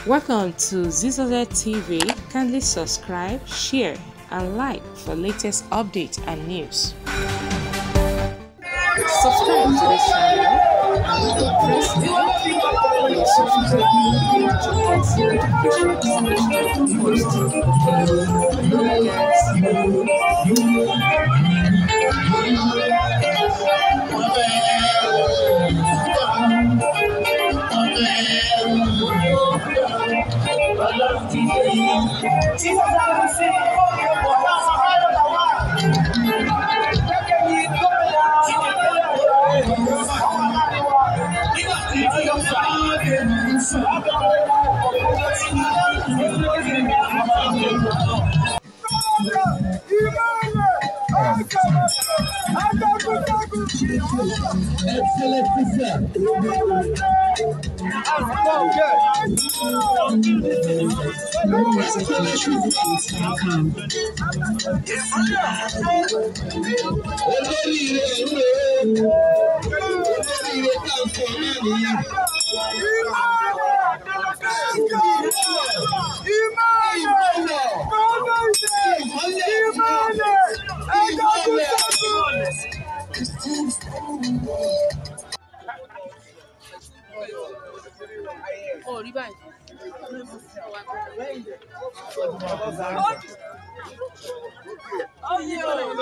Welcome to Zisodel TV. Kindly subscribe, share, and like for latest updates and news. Subscribe to this channel and press the Oh, rebind. Oh, yeah.